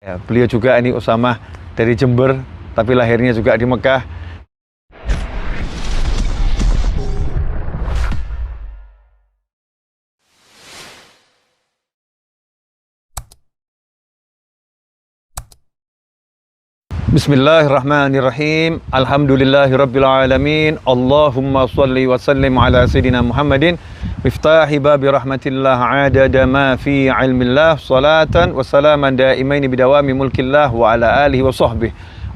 Ya, beliau juga ini Usamah dari Jember, tapi lahirnya juga di Mekah. Bismillahirrahmanirrahim. Alhamdulillahirrabbilalamin. Allahumma salli wa sallim ala Sayyidina Muhammadin miftahi babi rahmatillah adada ma fi ilmillah salatan wa salaman daimaini bidawami mulkillah wa ala alihi wa sahbihi.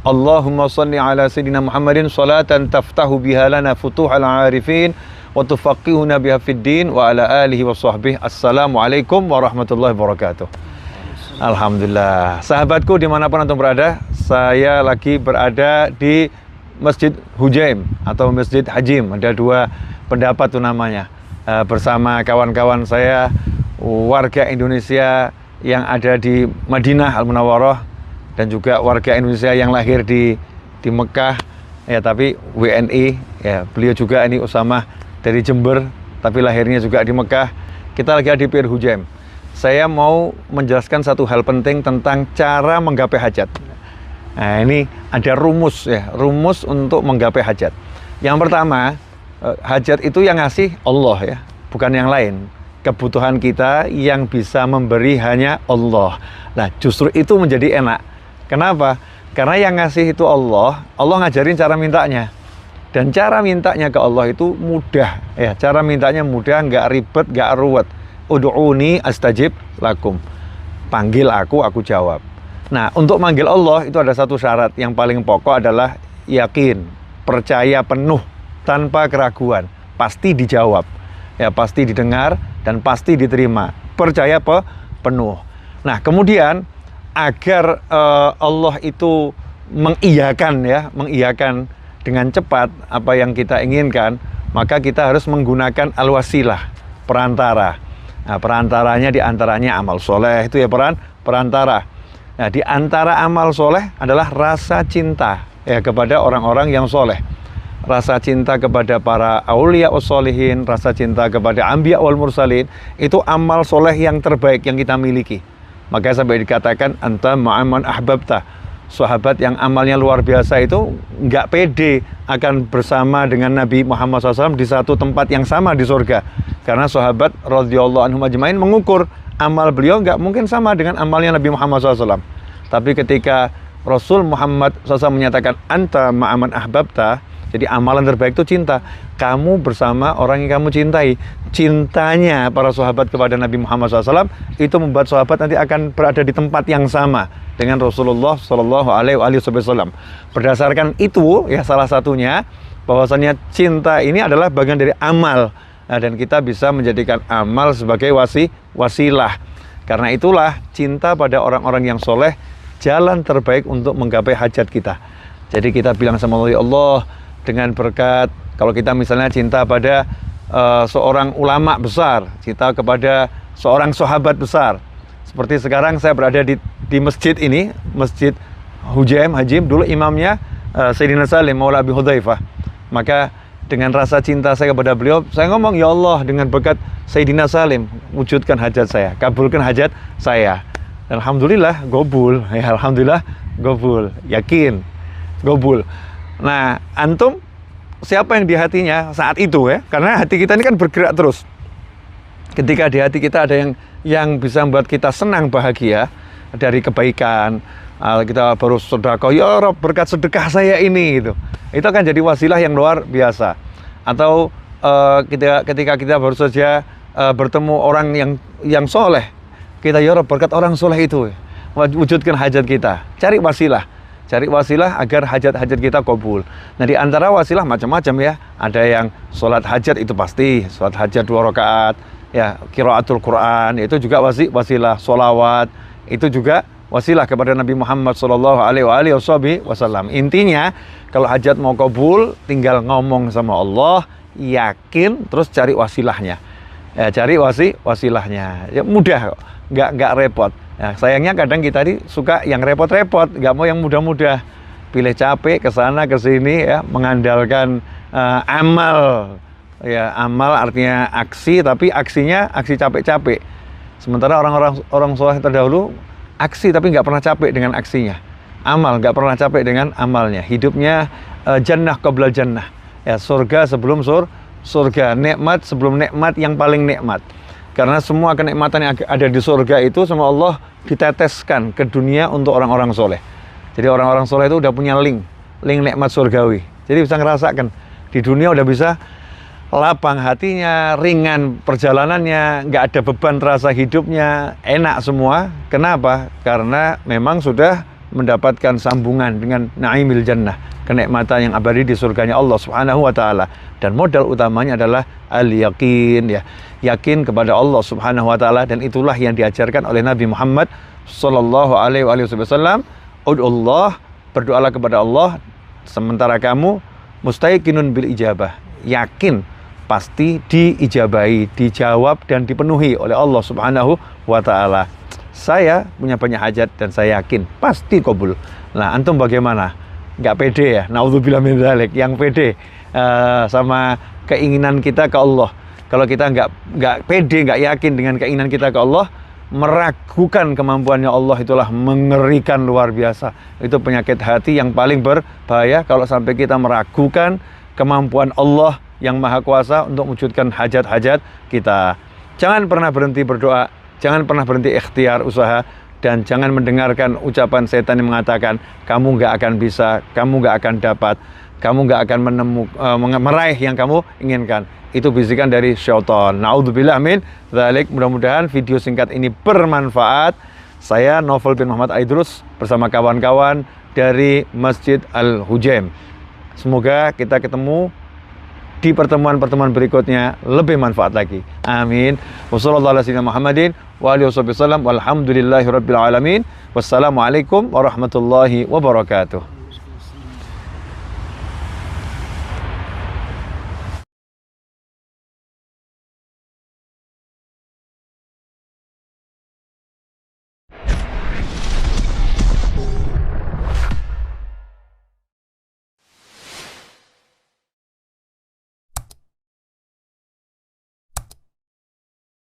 Allahumma salli ala Sayyidina Muhammadin salatan taftahu biha lana futuhal arifin wa tufaqihuna biha fid din wa ala alihi wa sahbihi. Assalamualaikum warahmatullahi wabarakatuh. Alhamdulillah. Sahabatku dimanapun antum berada, saya lagi berada di Masjid Hujaim atau Masjid Hajim. Ada dua pendapat tuh namanya. Bersama kawan-kawan saya, warga Indonesia yang ada di Madinah Al-Munawwarah dan juga warga Indonesia yang lahir di Mekah. Ya, tapi WNI, ya, beliau juga ini Usamah dari Jember, tapi lahirnya juga di Mekah. Kita lagi di Masjid Hujaim. Saya mau menjelaskan satu hal penting tentang cara menggapai hajat. Nah, ini ada rumus ya, rumus untuk menggapai hajat. Yang pertama, hajat itu yang ngasih Allah ya, bukan yang lain. Kebutuhan kita yang bisa memberi hanya Allah. Nah, justru itu menjadi enak. Kenapa? Karena yang ngasih itu Allah, Allah ngajarin cara mintanya. Dan cara mintanya ke Allah itu mudah ya, cara mintanya mudah, nggak ribet, nggak ruwet. Ud'uni astajib lakum. Panggil aku jawab. Nah, untuk manggil Allah itu ada satu syarat yang paling pokok adalah yakin, percaya penuh tanpa keraguan, pasti dijawab. Ya, pasti didengar dan pasti diterima. Percaya penuh. Nah, kemudian agar Allah itu mengiyakan dengan cepat apa yang kita inginkan, maka kita harus menggunakan al-wasilah, perantara. Nah, perantaranya diantaranya amal soleh, itu ya perantara. Nah, di antara amal soleh adalah rasa cinta ya kepada orang-orang yang soleh, rasa cinta kepada para aulia wassolihin, rasa cinta kepada anbiya wal mursalin. Itu amal soleh yang terbaik yang kita miliki. Makanya sampai dikatakan anta ma'aman ahbabta. Sahabat yang amalnya luar biasa itu nggak pede akan bersama dengan Nabi Muhammad SAW di satu tempat yang sama di surga. Karena sahabat radhiyallahu anhum ajmain mengukur amal beliau nggak mungkin sama dengan amalnya Nabi Muhammad SAW. Tapi ketika Rasul Muhammad SAW menyatakan anta ma'aman ahbabta, jadi amalan terbaik itu cinta. Kamu bersama orang yang kamu cintai. Cintanya para sahabat kepada Nabi Muhammad SAW itu membuat sahabat nanti akan berada di tempat yang sama dengan Rasulullah Shallallahu Alaihi Wasallam. Berdasarkan itu, ya salah satunya bahwasannya cinta ini adalah bagian dari amal. Nah, dan kita bisa menjadikan amal sebagai wasilah. Karena itulah cinta pada orang-orang yang soleh jalan terbaik untuk menggapai hajat kita. Jadi kita bilang sama Allah, dengan berkat, kalau kita misalnya cinta pada seorang ulama besar, cinta kepada seorang sahabat besar. Seperti sekarang saya berada di masjid ini, Masjid Hujaim Hajim, dulu imamnya Sayyidina Salim Maula Abi Hudzaifah. Maka dengan rasa cinta saya kepada beliau, saya ngomong, ya Allah, dengan berkat Sayyidina Salim, wujudkan hajat saya, kabulkan hajat saya. Alhamdulillah, gobul. Ya, alhamdulillah, gobul. Yakin, gobul. Nah, antum siapa yang di hatinya saat itu ya? Karena hati kita ini kan bergerak terus. Ketika di hati kita ada yang bisa membuat kita senang, bahagia dari kebaikan, kita baru sedekah, ya Rob, berkat sedekah saya ini, gitu. Itu akan jadi wasilah yang luar biasa. Atau ketika kita baru saja bertemu orang yang soleh, kita, ya Rob, berkat orang soleh itu, wujudkan hajat kita. Cari wasilah agar hajat-hajat kita kabul. Nah, di antara wasilah macam-macam ya. Ada yang sholat hajat itu pasti, sholat hajat 2 rakaat, ya, qiraatul Quran, itu juga wasilah. Sholawat, itu juga wasilah kepada Nabi Muhammad Sallallahu Alaihi Wasallam. Intinya, kalau hajat mau kabul, tinggal ngomong sama Allah, yakin, terus cari wasilahnya. Ya, cari wasilahnya. Ya, mudah kok, nggak repot. Nah, sayangnya kadang kita suka yang repot-repot, nggak mau yang mudah-mudah. Pilih capek ke sana ke sini ya, mengandalkan amal. Ya, amal artinya aksi, tapi aksinya aksi capek-capek. Sementara orang soleh terdahulu aksi tapi nggak pernah capek dengan aksinya. Amal nggak pernah capek dengan amalnya. Hidupnya jannah qabla jannah. Ya, surga sebelum surga, nikmat sebelum nikmat yang paling nikmat. Karena semua kenikmatan yang ada di surga itu sama Allah diteteskan ke dunia untuk orang-orang soleh. Jadi orang-orang soleh itu udah punya link nikmat surgawi. Jadi bisa ngerasakan di dunia, udah bisa lapang hatinya, ringan perjalanannya, nggak ada beban terasa hidupnya, enak semua. Kenapa? Karena memang sudah mendapatkan sambungan dengan naimil jannah, kenikmatan yang abadi di surganya Allah Subhanahu wa taala. Dan modal utamanya adalah al-yaqin, ya. Yakin kepada Allah Subhanahu wa taala, dan itulah yang diajarkan oleh Nabi Muhammad sallallahu alaihi wasallam. Ud'ullah, berdoalah kepada Allah sementara kamu mustaiqinun bil ijabah, yakin pasti diijabahi, dijawab dan dipenuhi oleh Allah Subhanahu wa taala. Saya punya banyak hajat dan saya yakin pasti kabul. Nah, antum bagaimana? Nggak pede ya? Naudzubillah min dzalik. Yang pede sama keinginan kita ke Allah. Kalau kita nggak pede, nggak yakin dengan keinginan kita ke Allah, meragukan kemampuannya Allah, itulah mengerikan luar biasa. Itu penyakit hati yang paling berbahaya kalau sampai kita meragukan kemampuan Allah yang Maha Kuasa untuk mewujudkan hajat-hajat kita. Jangan pernah berhenti berdoa, jangan pernah berhenti ikhtiar usaha, dan jangan mendengarkan ucapan setan yang mengatakan kamu nggak akan bisa, kamu nggak akan dapat, kamu nggak akan meraih yang kamu inginkan. Itu bisikan dari syaitan. Naudzubillah min dzalik. Mudah-mudahan video singkat ini bermanfaat. Saya Novel bin Muhammad Aidrus bersama kawan-kawan dari Masjid Al-Hujaim. Semoga kita ketemu di pertemuan-pertemuan berikutnya lebih manfaat lagi. Amin. Wassalamualaikum warahmatullahi wabarakatuh.